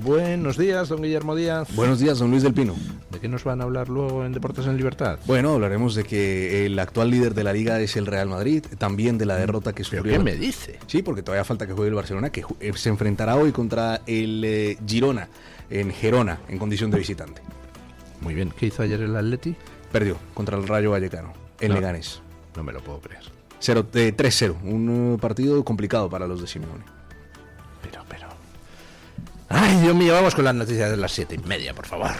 Buenos días, don Guillermo Díaz. Buenos días, don Luis del Pino. ¿De qué nos van a hablar luego en Deportes en Libertad? Bueno, hablaremos de que el actual líder de la Liga es el Real Madrid, también de la derrota que sufrió. ¿Pero qué me dice? Sí, porque todavía falta que juegue el Barcelona, que se enfrentará hoy contra el Girona, en Gerona, en condición de visitante. Muy bien. ¿Qué hizo ayer el Atleti? Perdió contra el Rayo Vallecano, en Leganés. No me lo puedo creer. 3-0, un partido complicado para los de Simeone. Pero... Ay, Dios mío, vamos con las noticias de las 7:30, por favor.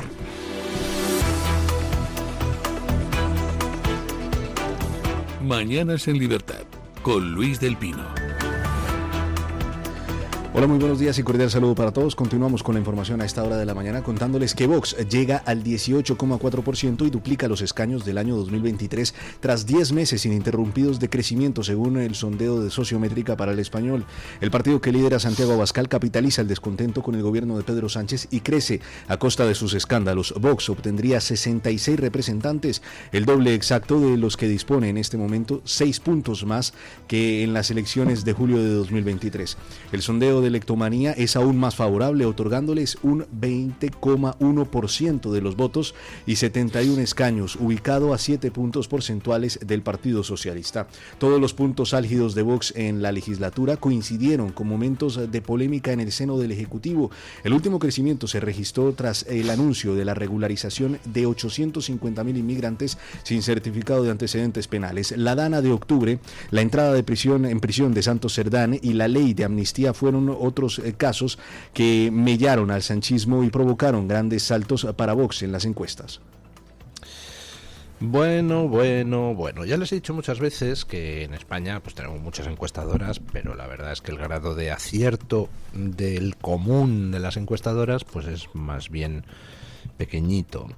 Mañanas en Libertad, con Luis del Pino. Hola, muy buenos días y cordial saludo para todos. Continuamos con la información a esta hora de la mañana contándoles que Vox llega al 18,4% y duplica los escaños del año 2023 tras 10 meses ininterrumpidos de crecimiento según el sondeo de Sociométrica para el Español. El partido que lidera Santiago Abascal capitaliza el descontento con el gobierno de Pedro Sánchez y crece a costa de sus escándalos. Vox obtendría 66 representantes, el doble exacto de los que dispone en este momento, 6 puntos más que en las elecciones de julio de 2023. El sondeo de Electomanía es aún más favorable, otorgándoles un 20,1% de los votos y 71 escaños, ubicado a 7 puntos porcentuales del Partido Socialista. Todos los puntos álgidos de Vox en la legislatura coincidieron con momentos de polémica en el seno del Ejecutivo. El último crecimiento se registró tras el anuncio de la regularización de 850.000 inmigrantes sin certificado de antecedentes penales. La dana de octubre, la entrada en prisión de Santos Cerdán y la ley de amnistía fueron otros casos que mellaron al sanchismo y provocaron grandes saltos para Vox en las encuestas. Bueno, ya les he dicho muchas veces que en España pues tenemos muchas encuestadoras, pero la verdad es que el grado de acierto del común de las encuestadoras pues es más bien pequeñito.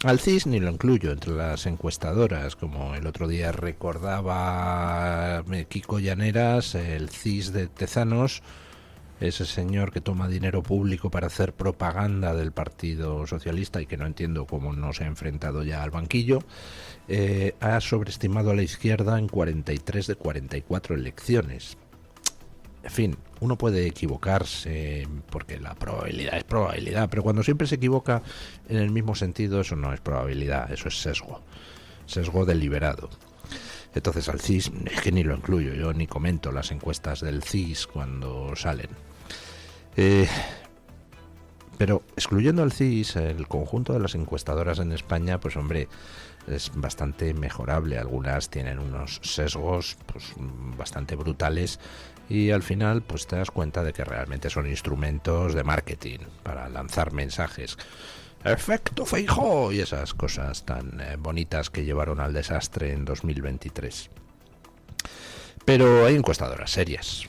Al CIS ni lo incluyo entre las encuestadoras, como el otro día recordaba Kiko Llaneras, el CIS de Tezanos, ese señor que toma dinero público para hacer propaganda del Partido Socialista y que no entiendo cómo no se ha enfrentado ya al banquillo, ha sobreestimado a la izquierda en 43 de 44 elecciones. En fin, uno puede equivocarse porque la probabilidad es probabilidad, pero cuando siempre se equivoca en el mismo sentido, eso no es probabilidad, eso es sesgo deliberado. Entonces al CIS es que ni lo incluyo, yo ni comento las encuestas del CIS cuando salen. Pero excluyendo al CIS, el conjunto de las encuestadoras en España, pues hombre, es bastante mejorable. Algunas tienen unos sesgos pues bastante brutales y al final pues te das cuenta de que realmente son instrumentos de marketing para lanzar mensajes. Efecto Feijóo y esas cosas tan bonitas que llevaron al desastre en 2023. Pero hay encuestadoras serias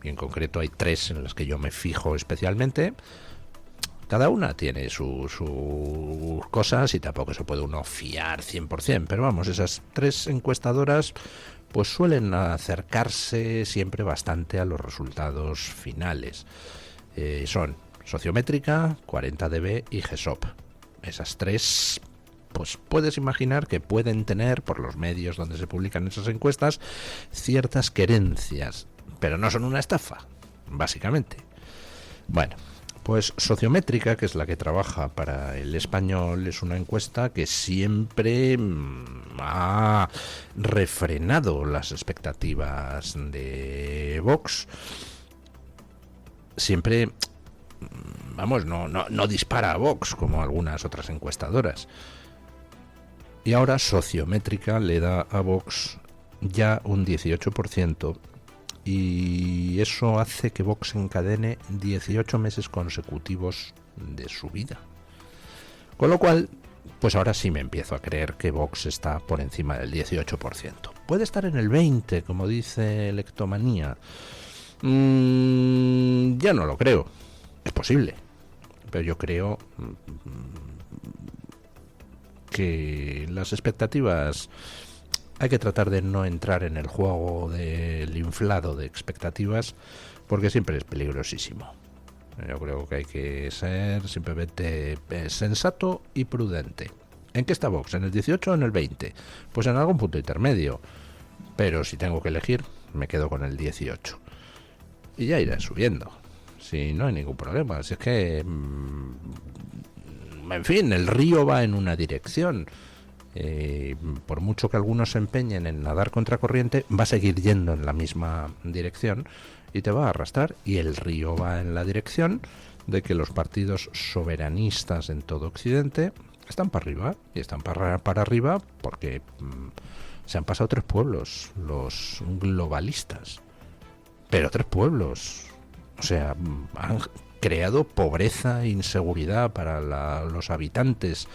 y en concreto hay 3 en las que yo me fijo especialmente. Cada una tiene sus cosas y tampoco se puede uno fiar 100%, pero vamos, esas 3 encuestadoras pues suelen acercarse siempre bastante a los resultados finales. Son Sociométrica, 40dB y GESOP. Esas 3, pues puedes imaginar que pueden tener, por los medios donde se publican esas encuestas, ciertas querencias, pero no son una estafa, básicamente. Bueno, pues Sociométrica, que es la que trabaja para El Español, es una encuesta que siempre ha refrenado las expectativas de Vox. Siempre, vamos, no dispara a Vox como algunas otras encuestadoras. Y ahora Sociométrica le da a Vox ya un 18%. Y eso hace que Vox encadene 18 meses consecutivos de subida. Con lo cual, pues ahora sí me empiezo a creer que Vox está por encima del 18%. Puede estar en el 20%, como dice Electomanía. Ya no lo creo. Es posible. Pero yo creo que las expectativas... Hay que tratar de no entrar en el juego del inflado de expectativas porque siempre es peligrosísimo. Yo creo que hay que ser simplemente sensato y prudente. ¿En qué está Vox? ¿En el 18 o en el 20? Pues en algún punto intermedio. Pero si tengo que elegir, me quedo con el 18. Y ya irá subiendo. si no hay ningún problema. Si es que, en fin, el río va en una dirección. Por mucho que algunos se empeñen en nadar contracorriente, va a seguir yendo en la misma dirección y te va a arrastrar. Y el río va en la dirección de que los partidos soberanistas en todo Occidente están para arriba, y están para arriba porque se han pasado 3 pueblos, los globalistas. Pero 3 pueblos. O sea, han creado pobreza e inseguridad para los habitantes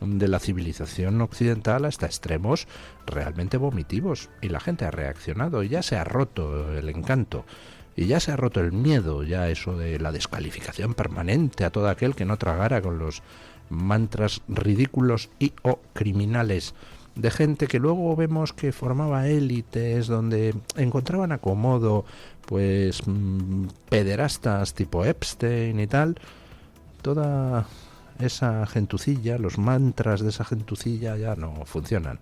de la civilización occidental hasta extremos realmente vomitivos. Y la gente ha reaccionado y ya se ha roto el encanto. Y ya se ha roto el miedo, ya eso de la descalificación permanente a todo aquel que no tragara con los mantras ridículos y o criminales de gente que luego vemos que formaba élites donde encontraban acomodo pues pederastas tipo Epstein y tal. Toda esa gentucilla, los mantras de esa gentucilla ya no funcionan,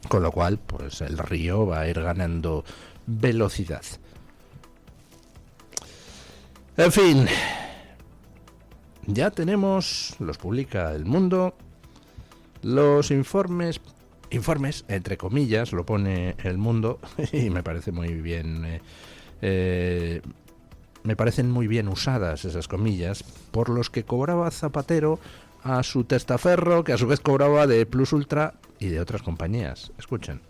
con lo cual pues el río va a ir ganando velocidad. En fin, ya tenemos, los publica El Mundo, los informes entre comillas, lo pone El Mundo, y me parece muy bien, me parecen muy bien usadas esas comillas, por los que cobraba Zapatero a su testaferro, que a su vez cobraba de Plus Ultra y de otras compañías. Escuchen.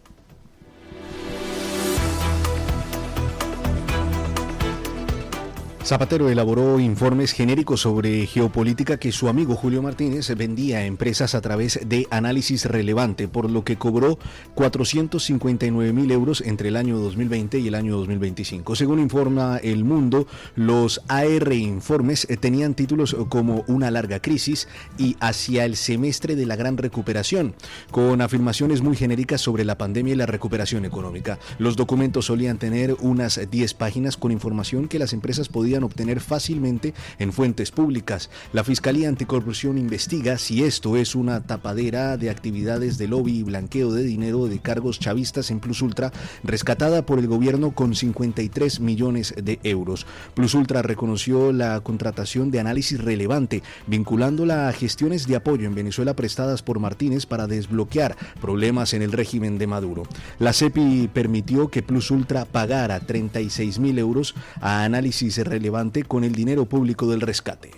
Zapatero elaboró informes genéricos sobre geopolítica que su amigo Julio Martínez vendía a empresas a través de Análisis Relevante, por lo que cobró 459.000 euros entre el año 2020 y el año 2025. Según informa El Mundo, los AR informes tenían títulos como Una larga crisis y Hacia el semestre de la gran recuperación, con afirmaciones muy genéricas sobre la pandemia y la recuperación económica. Los documentos solían tener unas 10 páginas con información que las empresas podían obtener fácilmente en fuentes públicas. La Fiscalía Anticorrupción investiga si esto es una tapadera de actividades de lobby y blanqueo de dinero de cargos chavistas en Plus Ultra, rescatada por el gobierno con 53 millones de euros. Plus Ultra reconoció la contratación de Análisis Relevante, vinculándola a gestiones de apoyo en Venezuela prestadas por Martínez para desbloquear problemas en el régimen de Maduro. La CEPI permitió que Plus Ultra pagara 36.000 euros a Análisis Relevante con el dinero público del rescate.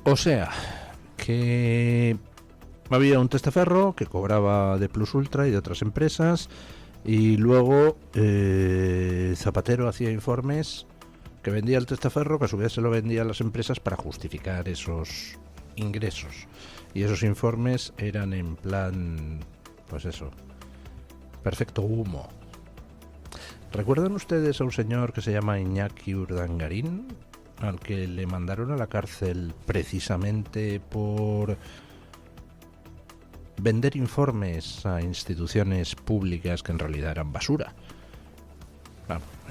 O sea, que había un testaferro que cobraba de Plus Ultra y de otras empresas, y luego Zapatero hacía informes que vendía el testaferro, que a su vez se lo vendía a las empresas para justificar esos ingresos. Y esos informes eran en plan, pues eso, perfecto humo. ¿Recuerdan ustedes a un señor que se llama Iñaki Urdangarín, al que le mandaron a la cárcel precisamente por vender informes a instituciones públicas que en realidad eran basura?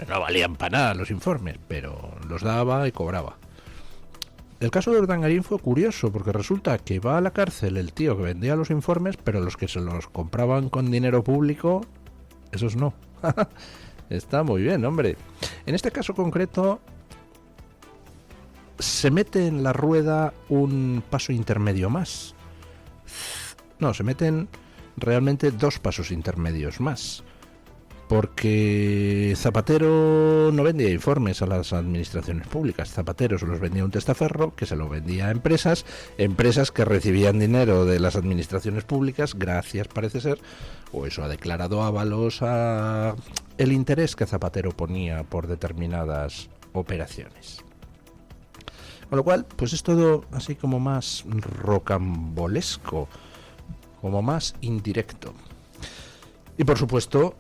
No valían para nada los informes, pero los daba y cobraba. El caso de Urdangarín fue curioso, porque resulta que va a la cárcel el tío que vendía los informes, pero los que se los compraban con dinero público, esos no. Está muy bien, hombre. En este caso concreto, se mete en la rueda un paso intermedio más. No, se meten realmente 2 pasos intermedios más. Porque Zapatero no vendía informes a las administraciones públicas. Zapatero se los vendía a un testaferro que se lo vendía a empresas que recibían dinero de las administraciones públicas, gracias, parece ser, o eso ha declarado Ábalos, a el interés que Zapatero ponía por determinadas operaciones. Con lo cual, pues es todo así como más rocambolesco, como más indirecto. Y por supuesto,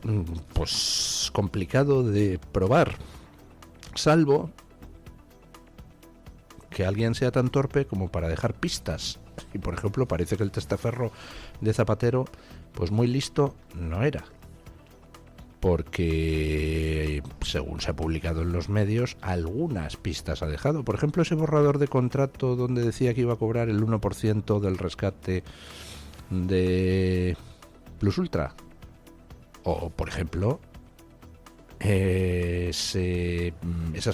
pues complicado de probar, salvo que alguien sea tan torpe como para dejar pistas. Y por ejemplo, parece que el testaferro de Zapatero, pues muy listo no era. Porque, según se ha publicado en los medios, algunas pistas ha dejado. Por ejemplo, ese borrador de contrato donde decía que iba a cobrar el 1% del rescate de Plus Ultra. O, por ejemplo, esas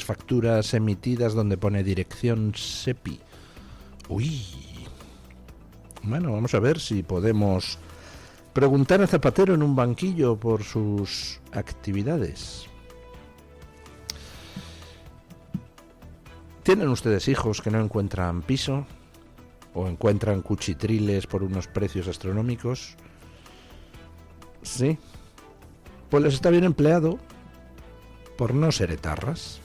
facturas emitidas donde pone dirección SEPI. Uy. Bueno, vamos a ver si podemos preguntar a Zapatero en un banquillo por sus actividades. ¿Tienen ustedes hijos que no encuentran piso? ¿O encuentran cuchitriles por unos precios astronómicos? Sí. Pues les está bien empleado por no ser etarras.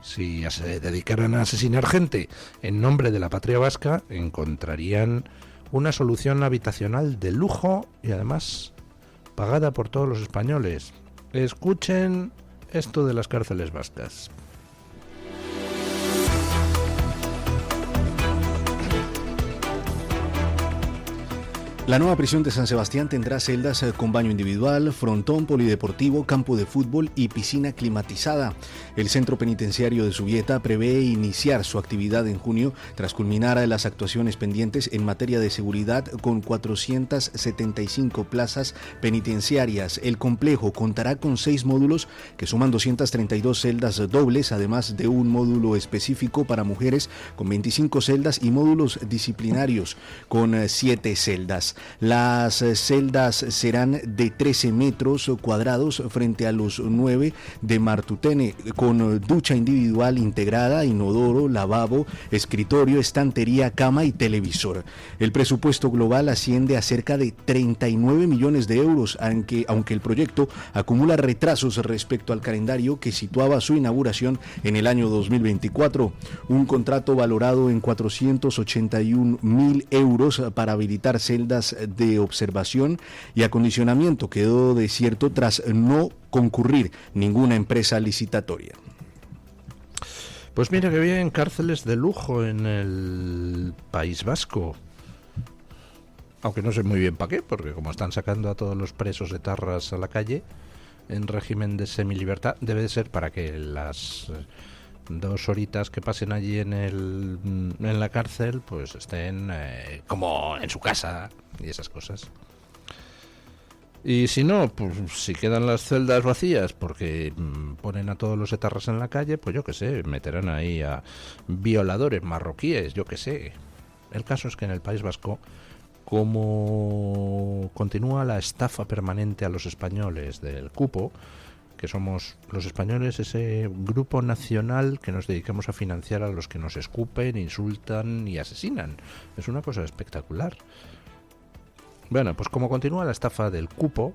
Si se dedicaran a asesinar gente en nombre de la patria vasca, encontrarían una solución habitacional de lujo y además pagada por todos los españoles. Escuchen esto de las cárceles vascas. La nueva prisión de San Sebastián tendrá celdas con baño individual, frontón polideportivo, campo de fútbol y piscina climatizada. El centro penitenciario de Zubieta prevé iniciar su actividad en junio tras culminar las actuaciones pendientes en materia de seguridad con 475 plazas penitenciarias. El complejo contará con 6 módulos que suman 232 celdas dobles, además de un módulo específico para mujeres con 25 celdas y módulos disciplinarios con 7 celdas. Las celdas serán de 13 metros cuadrados frente a los 9 de Martutene, con ducha individual integrada, inodoro, lavabo, escritorio, estantería, cama y televisor. El presupuesto global asciende a cerca de 39 millones de euros, aunque el proyecto acumula retrasos respecto al calendario que situaba su inauguración en el año 2024. Un contrato valorado en 481.000 euros para habilitar celdas de observación y acondicionamiento quedó desierto tras no concurrir ninguna empresa licitatoria. Pues mira que bien, cárceles de lujo en el País Vasco. Aunque no sé muy bien para qué, porque como están sacando a todos los presos etarras a la calle en régimen de semilibertad, debe de ser para que las 2 horitas que pasen allí en la cárcel pues estén como en su casa y esas cosas. Y si no, pues si quedan las celdas vacías porque ponen a todos los etarras en la calle, pues yo qué sé, meterán ahí a violadores marroquíes, yo qué sé. El caso es que en el País Vasco, como continúa la estafa permanente a los españoles del cupo, que somos los españoles ese grupo nacional que nos dedicamos a financiar a los que nos escupen, insultan y asesinan. Es una cosa espectacular. Bueno, pues como continúa la estafa del cupo,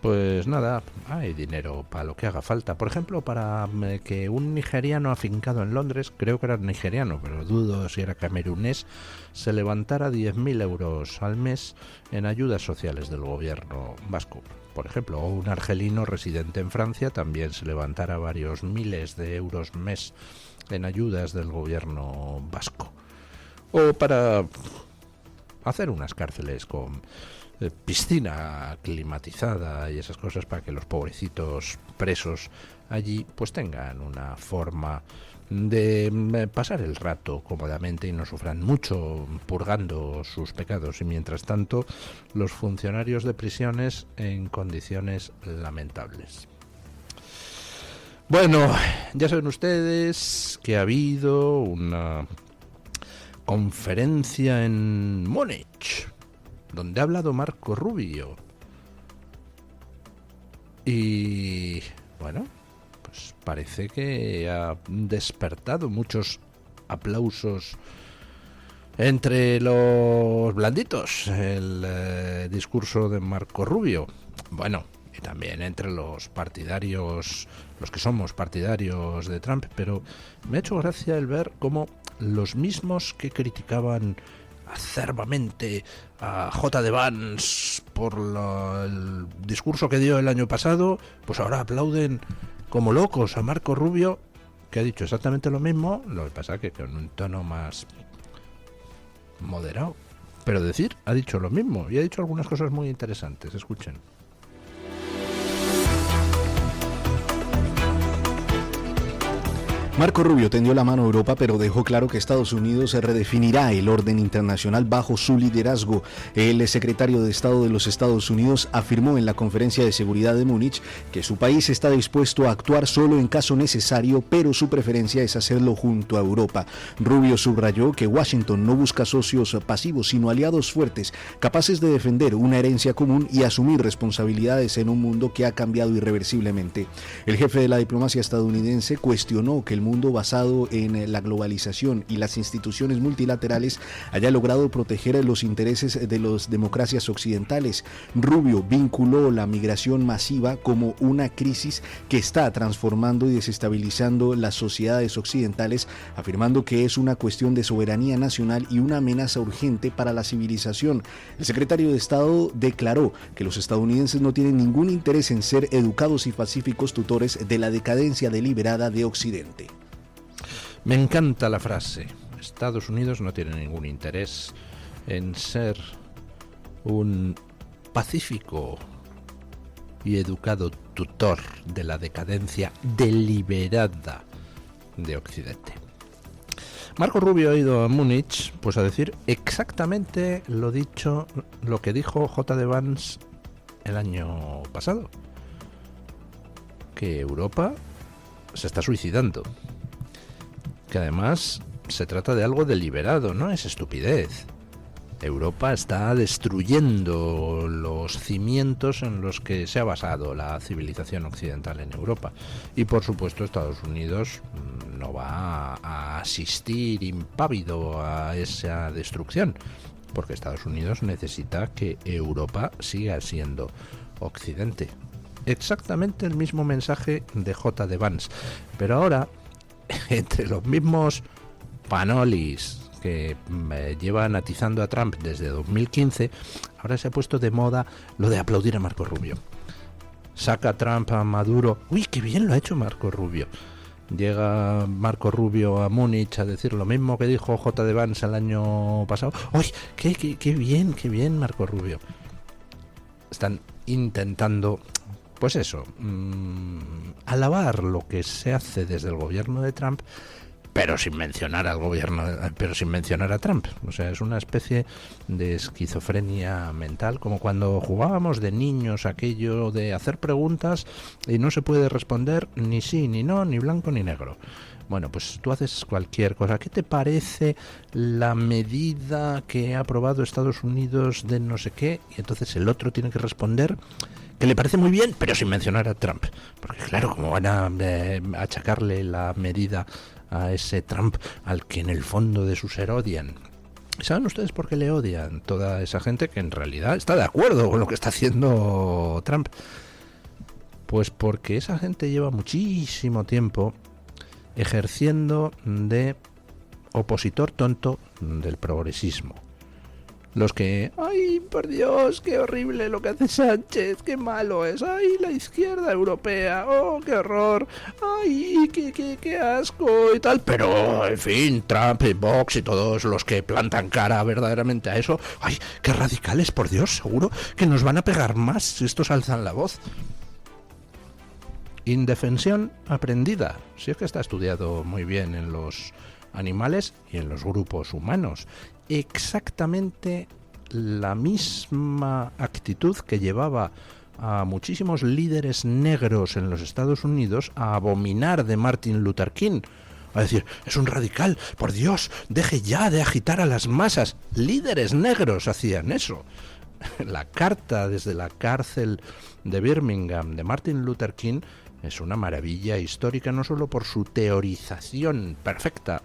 pues nada, hay dinero para lo que haga falta. Por ejemplo, para que un nigeriano afincado en Londres, creo que era nigeriano, pero dudo si era camerunés, se levantara 10.000 euros al mes en ayudas sociales del gobierno vasco. Por ejemplo, o un argelino residente en Francia también se levantara varios miles de euros mes en ayudas del gobierno vasco. O para hacer unas cárceles con piscina climatizada y esas cosas para que los pobrecitos presos allí pues tengan una forma de pasar el rato cómodamente y no sufran mucho purgando sus pecados, y mientras tanto los funcionarios de prisiones en condiciones lamentables. Bueno, ya saben ustedes que ha habido una conferencia en Múnich donde ha hablado Marco Rubio y bueno, pues parece que ha despertado muchos aplausos entre los blanditos el discurso de Marco Rubio. Bueno, y también entre los partidarios, los que somos partidarios de Trump, pero me ha hecho gracia el ver cómo los mismos que criticaban acerbamente a J.D. Vance por el discurso que dio el año pasado, pues ahora aplauden como locos a Marco Rubio, que ha dicho exactamente lo mismo, lo que pasa que con un tono más moderado, pero ha dicho lo mismo y ha dicho algunas cosas muy interesantes. Escuchen. Marco Rubio tendió la mano a Europa, pero dejó claro que Estados Unidos redefinirá el orden internacional bajo su liderazgo. El secretario de Estado de los Estados Unidos afirmó en la Conferencia de Seguridad de Múnich que su país está dispuesto a actuar solo en caso necesario, pero su preferencia es hacerlo junto a Europa. Rubio subrayó que Washington no busca socios pasivos, sino aliados fuertes, capaces de defender una herencia común y asumir responsabilidades en un mundo que ha cambiado irreversiblemente. El jefe de la diplomacia estadounidense cuestionó que el mundo basado en la globalización y las instituciones multilaterales haya logrado proteger los intereses de las democracias occidentales. Rubio vinculó la migración masiva como una crisis que está transformando y desestabilizando las sociedades occidentales, afirmando que es una cuestión de soberanía nacional y una amenaza urgente para la civilización. El secretario de Estado declaró que los estadounidenses no tienen ningún interés en ser educados y pacíficos tutores de la decadencia deliberada de Occidente. Me encanta la frase. Estados Unidos no tiene ningún interés en ser un pacífico y educado tutor de la decadencia deliberada de Occidente. Marco Rubio ha ido a Múnich pues a decir exactamente lo que dijo J.D. Vance el año pasado, que Europa se está suicidando, que además se trata de algo deliberado, no es estupidez. Europa está destruyendo los cimientos en los que se ha basado la civilización occidental en Europa. Y por supuesto Estados Unidos no va a asistir impávido a esa destrucción, porque Estados Unidos necesita que Europa siga siendo Occidente. Exactamente el mismo mensaje de J.D. Vance, pero ahora entre los mismos panolis que llevan atizando a Trump desde 2015, ahora se ha puesto de moda lo de aplaudir a Marco Rubio. Saca Trump a Maduro, uy, qué bien lo ha hecho Marco Rubio. Llega Marco Rubio a Múnich a decir lo mismo que dijo J.D. Vance el año pasado. ¡Uy, qué bien Marco Rubio! Están intentando, pues eso, alabar lo que se hace desde el gobierno de Trump, pero sin mencionar al gobierno, pero sin mencionar a Trump. O sea, es una especie de esquizofrenia mental, como cuando jugábamos de niños aquello de hacer preguntas y no se puede responder ni sí, ni no, ni blanco, ni negro. Bueno, pues tú haces cualquier cosa. ¿Qué te parece la medida que ha aprobado Estados Unidos de no sé qué? Y entonces el otro tiene que responder que le parece muy bien, pero sin mencionar a Trump. Porque claro, como van a achacarle la medida a ese Trump al que en el fondo de su ser odian. ¿Saben ustedes por qué le odian? Toda esa gente que en realidad está de acuerdo con lo que está haciendo Trump. Pues porque esa gente lleva muchísimo tiempo ejerciendo de opositor tonto del progresismo. Los que, ¡ay, por Dios, qué horrible lo que hace Sánchez, qué malo es! ¡Ay, la izquierda europea! ¡Oh, qué horror! ¡Ay, qué asco! Y tal. Pero, en fin, Trump y Vox y todos los que plantan cara verdaderamente a eso, ¡ay, qué radicales, por Dios! Seguro que nos van a pegar más si estos alzan la voz. Indefensión aprendida. Si es que está estudiado muy bien en los animales y en los grupos humanos. Exactamente la misma actitud que llevaba a muchísimos líderes negros en los Estados Unidos a abominar de Martin Luther King. A decir, es un radical, por Dios, deje ya de agitar a las masas. Líderes negros hacían eso. La carta desde la cárcel de Birmingham de Martin Luther King es una maravilla histórica, no solo por su teorización perfecta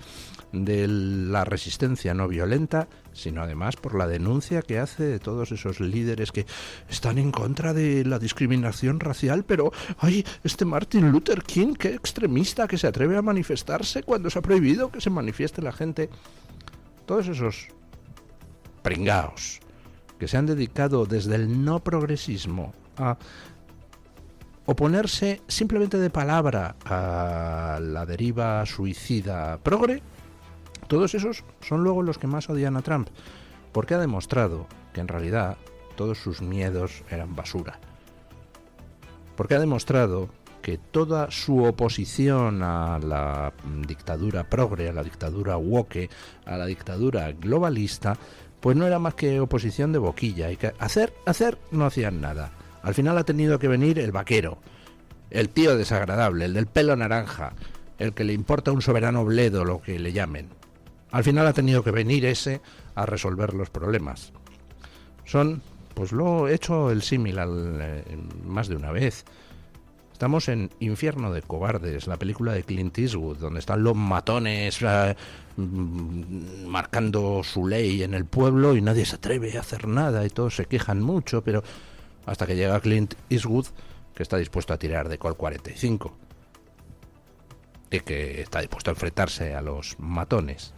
de la resistencia no violenta, sino además por la denuncia que hace de todos esos líderes que están en contra de la discriminación racial, pero ¡ay, este Martin Luther King, qué extremista, que se atreve a manifestarse cuando se ha prohibido que se manifieste la gente! Todos esos pringaos que se han dedicado desde el no progresismo a oponerse simplemente de palabra a la deriva suicida progre, todos esos son luego los que más odian a Trump, porque ha demostrado que en realidad todos sus miedos eran basura. Porque ha demostrado que toda su oposición a la dictadura progre, a la dictadura woke, a la dictadura globalista, pues no era más que oposición de boquilla, y que hacer, no hacían nada. Al final ha tenido que venir el vaquero, el tío desagradable, el del pelo naranja, el que le importa un soberano bledo, lo que le llamen. Al final ha tenido que venir ese a resolver los problemas. Pues lo he hecho el símil más de una vez. Estamos en Infierno de Cobardes, la película de Clint Eastwood, donde están los matones marcando su ley en el pueblo y nadie se atreve a hacer nada y todos se quejan mucho, pero hasta que llega Clint Eastwood, que está dispuesto a tirar de Colt 45 y que está dispuesto a enfrentarse a los matones.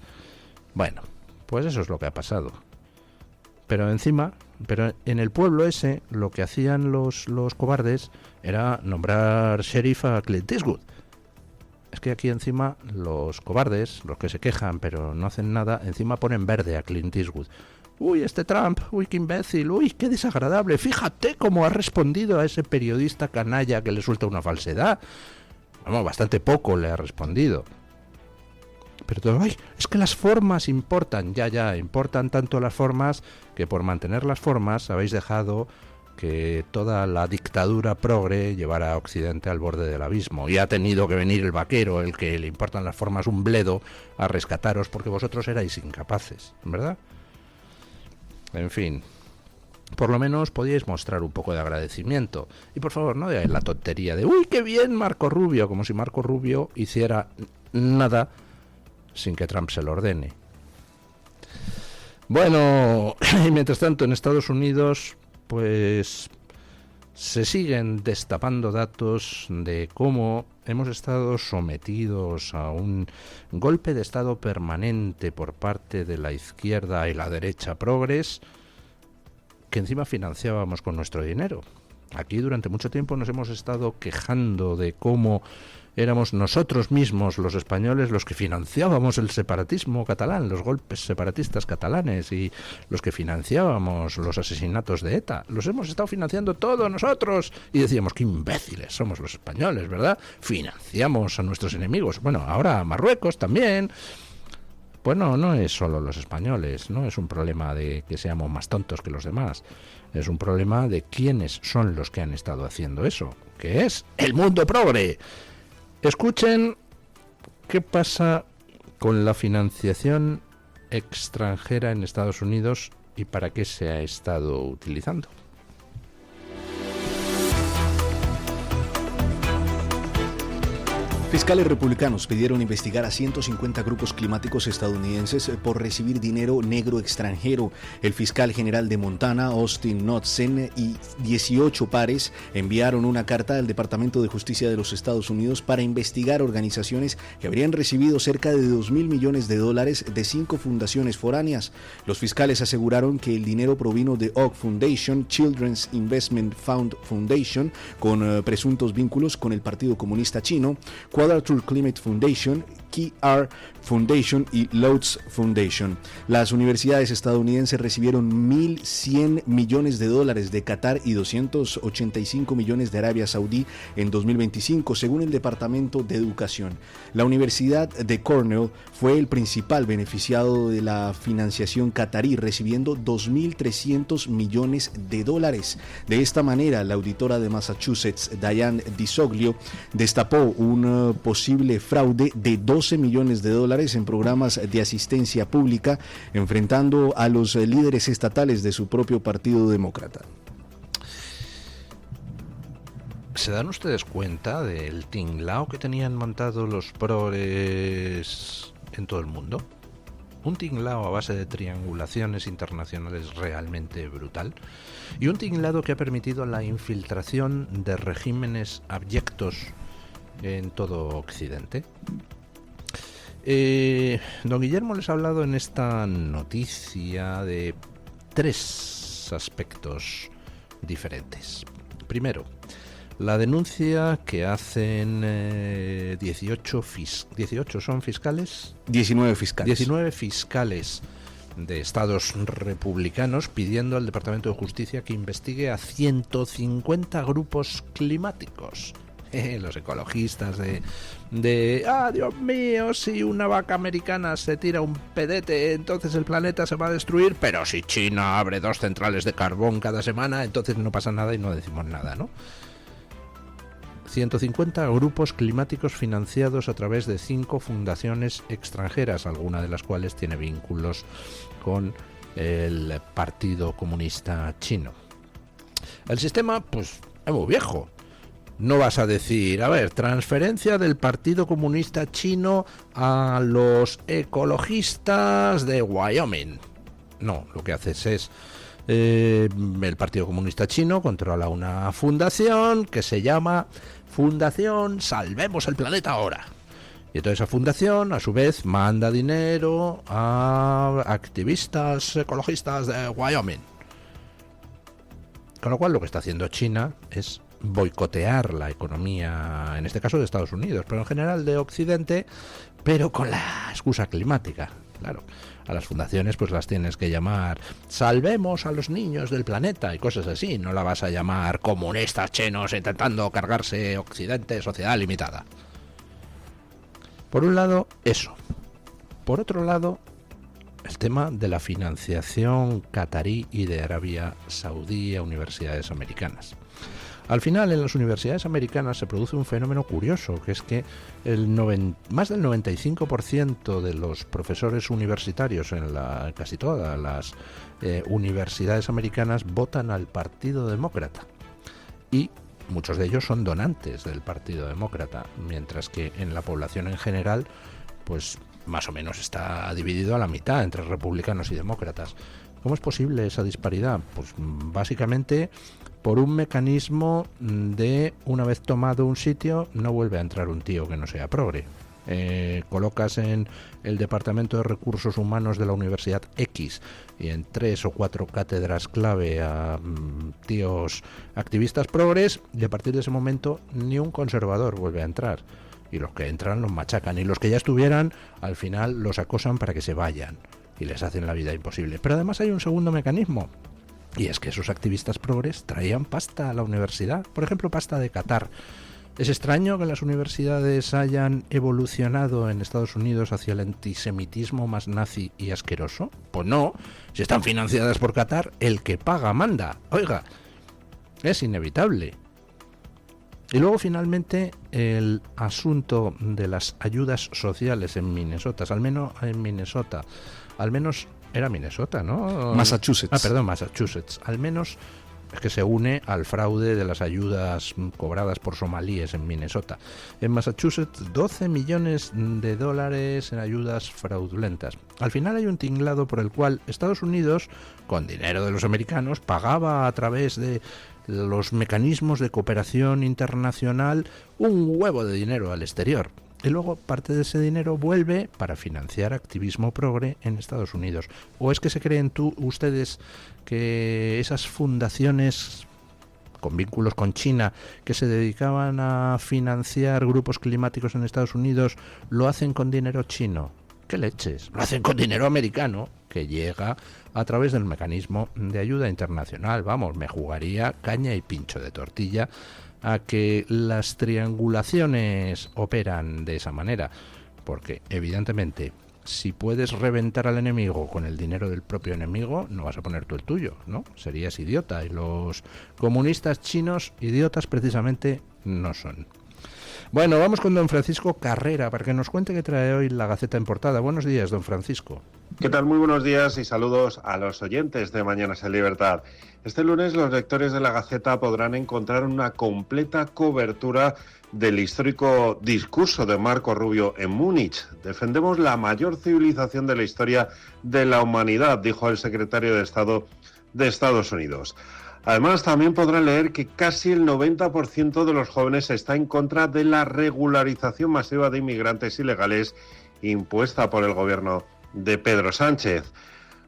Bueno, pues eso es lo que ha pasado. Pero en el pueblo ese lo que hacían los cobardes era nombrar sheriff a Clint Eastwood. Es que aquí encima los cobardes, los que se quejan pero no hacen nada, encima ponen verde a Clint Eastwood. Uy, este Trump, uy, qué imbécil, uy, qué desagradable, fíjate cómo ha respondido a ese periodista canalla que le suelta una falsedad. Vamos, bastante poco le ha respondido. Pero todo, ay, es que las formas importan, ya, importan tanto las formas que por mantener las formas habéis dejado que toda la dictadura progre llevara a Occidente al borde del abismo. Y ha tenido que venir el vaquero, el que le importan las formas un bledo, a rescataros porque vosotros erais incapaces, ¿verdad? En fin, por lo menos podíais mostrar un poco de agradecimiento. Y por favor, no digáis la tontería de uy, qué bien Marco Rubio, como si Marco Rubio hiciera nada sin que Trump se lo ordene. Bueno, y mientras tanto en Estados Unidos, pues se siguen destapando datos de cómo hemos estado sometidos a un golpe de estado permanente por parte de la izquierda y la derecha progres, que encima financiábamos con nuestro dinero. Aquí durante mucho tiempo nos hemos estado quejando de cómo éramos nosotros mismos, los españoles, los que financiábamos el separatismo catalán, los golpes separatistas catalanes, y los que financiábamos los asesinatos de ETA. Los hemos estado financiando todos nosotros. Y decíamos, qué imbéciles somos los españoles, ¿verdad? Financiamos a nuestros enemigos. Bueno, ahora a Marruecos también. Bueno, no es solo los españoles, no es un problema de que seamos más tontos que los demás. Es un problema de quiénes son los que han estado haciendo eso, que es el mundo progre. Escuchen qué pasa con la financiación extranjera en Estados Unidos y para qué se ha estado utilizando. Fiscales republicanos pidieron investigar a 150 grupos climáticos estadounidenses por recibir dinero negro extranjero. El fiscal general de Montana, Austin Knudsen, y 18 pares enviaron una carta al Departamento de Justicia de los Estados Unidos para investigar organizaciones que habrían recibido cerca de $2.000 millones de 5 fundaciones foráneas. Los fiscales aseguraron que el dinero provino de Oak Foundation, Children's Investment Fund Foundation, con presuntos vínculos con el Partido Comunista Chino, Quadrature Climate Foundation, KR Foundation y Lotus Foundation. Las universidades estadounidenses recibieron $1.100 millones de Qatar y 285 millones de Arabia Saudí en 2025, según el Departamento de Educación. La Universidad de Cornell fue el principal beneficiado de la financiación qatarí, recibiendo $2.300 millones. De esta manera, la auditora de Massachusetts, Diane DiSoglio, destapó un posible fraude de $12 millones en programas de asistencia pública, enfrentando a los líderes estatales de su propio partido demócrata. ¿Se dan ustedes cuenta del tinglao que tenían montado los progres en todo el mundo? Un tinglao a base de triangulaciones internacionales realmente brutal, y un tinglado que ha permitido la infiltración de regímenes abyectos en todo Occidente. Don Guillermo les ha hablado en esta noticia de 3 aspectos diferentes. Primero, la denuncia que hacen 18 son fiscales. 19 fiscales. 19 fiscales de estados republicanos pidiendo al Departamento de Justicia que investigue a 150 grupos climáticos. los ecologistas Dios mío, si una vaca americana se tira un pedete, entonces el planeta se va a destruir, pero si China abre 2 centrales de carbón cada semana, entonces no pasa nada y no decimos nada, ¿no? 150 grupos climáticos financiados a través de 5 fundaciones extranjeras, alguna de las cuales tiene vínculos con el Partido Comunista Chino. El sistema, pues, es muy viejo. No vas a decir, a ver, transferencia del Partido Comunista Chino a los ecologistas de Wyoming. No, lo que haces es... el Partido Comunista Chino controla una fundación que se llama Fundación Salvemos el Planeta Ahora. Y entonces esa fundación, a su vez, manda dinero a activistas ecologistas de Wyoming. Con lo cual, lo que está haciendo China es boicotear la economía, en este caso de Estados Unidos, pero en general de Occidente, pero con la excusa climática. Claro, a las fundaciones pues las tienes que llamar Salvemos a los niños del planeta y cosas así. No la vas a llamar comunistas chinos intentando cargarse Occidente, sociedad limitada. Por un lado, eso. Por otro lado, el tema de la financiación catarí y de Arabia Saudí a universidades americanas. Al final, en las universidades americanas se produce un fenómeno curioso, que es que más del 95% de los profesores universitarios en casi todas las universidades americanas votan al Partido Demócrata. Y muchos de ellos son donantes del Partido Demócrata, mientras que en la población en general, pues más o menos está dividido a la mitad entre republicanos y demócratas. ¿Cómo es posible esa disparidad? Pues básicamente por un mecanismo de, una vez tomado un sitio, no vuelve a entrar un tío que no sea progre. Colocas en el Departamento de Recursos Humanos de la Universidad X y en 3 o 4 cátedras clave a tíos activistas progres, y a partir de ese momento ni un conservador vuelve a entrar. Y los que entran los machacan, y los que ya estuvieran, al final los acosan para que se vayan y les hacen la vida imposible. Pero además hay un segundo mecanismo, y es que esos activistas progres traían pasta a la universidad, por ejemplo, pasta de Qatar. ¿Es extraño que las universidades hayan evolucionado en Estados Unidos hacia el antisemitismo más nazi y asqueroso? Pues no, si están financiadas por Qatar, el que paga manda. Oiga, es inevitable. Y luego finalmente el asunto de las ayudas sociales en Minnesota, al menos era Minnesota, ¿no? Massachusetts. Massachusetts. Al menos es que se une al fraude de las ayudas cobradas por somalíes en Minnesota. En Massachusetts, $12 millones en ayudas fraudulentas. Al final hay un tinglado por el cual Estados Unidos, con dinero de los americanos, pagaba a través de los mecanismos de cooperación internacional un huevo de dinero al exterior. Y luego parte de ese dinero vuelve para financiar activismo progre en Estados Unidos. ¿O es que se creen ustedes que esas fundaciones con vínculos con China que se dedicaban a financiar grupos climáticos en Estados Unidos lo hacen con dinero chino? ¿Qué leches? Lo hacen con dinero americano que llega a través del mecanismo de ayuda internacional. Vamos, me jugaría caña y pincho de tortilla a que las triangulaciones operan de esa manera, porque evidentemente si puedes reventar al enemigo con el dinero del propio enemigo, no vas a poner tú el tuyo, ¿no? Serías idiota, y los comunistas chinos idiotas precisamente no son. Bueno, vamos con don Francisco Carrera para que nos cuente qué trae hoy la Gaceta en portada. Buenos días, don Francisco. ¿Qué tal? Muy buenos días y saludos a los oyentes de Mañanas en Libertad. Este lunes los lectores de la Gaceta podrán encontrar una completa cobertura del histórico discurso de Marco Rubio en Múnich. Defendemos la mayor civilización de la historia de la humanidad, dijo el secretario de Estado de Estados Unidos. Además, también podrán leer que casi el 90% de los jóvenes está en contra de la regularización masiva de inmigrantes ilegales impuesta por el gobierno de Pedro Sánchez.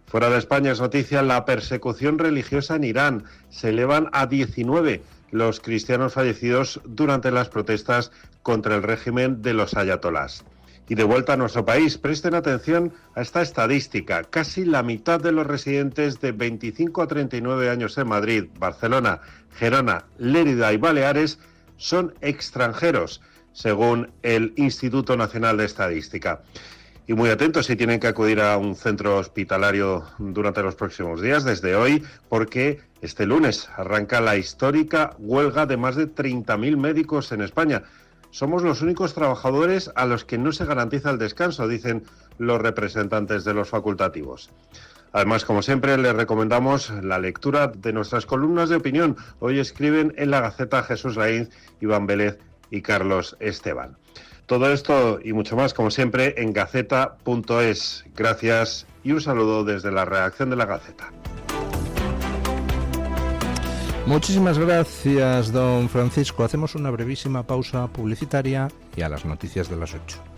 Fuera de España es noticia la persecución religiosa en Irán. Se elevan a 19 los cristianos fallecidos durante las protestas contra el régimen de los ayatolás. Y de vuelta a nuestro país, presten atención a esta estadística. Casi la mitad de los residentes de 25 a 39 años en Madrid, Barcelona, Gerona, Lérida y Baleares son extranjeros, según el Instituto Nacional de Estadística. Y muy atentos si tienen que acudir a un centro hospitalario durante los próximos días, desde hoy, porque este lunes arranca la histórica huelga de más de 30.000 médicos en España. Somos los únicos trabajadores a los que no se garantiza el descanso, dicen los representantes de los facultativos. Además, como siempre, les recomendamos la lectura de nuestras columnas de opinión. Hoy escriben en La Gaceta Jesús Lainz, Iván Vélez y Carlos Esteban. Todo esto y mucho más, como siempre, en gaceta.es. Gracias y un saludo desde la redacción de La Gaceta. Muchísimas gracias, don Francisco. Hacemos una brevísima pausa publicitaria y a las noticias de las 8.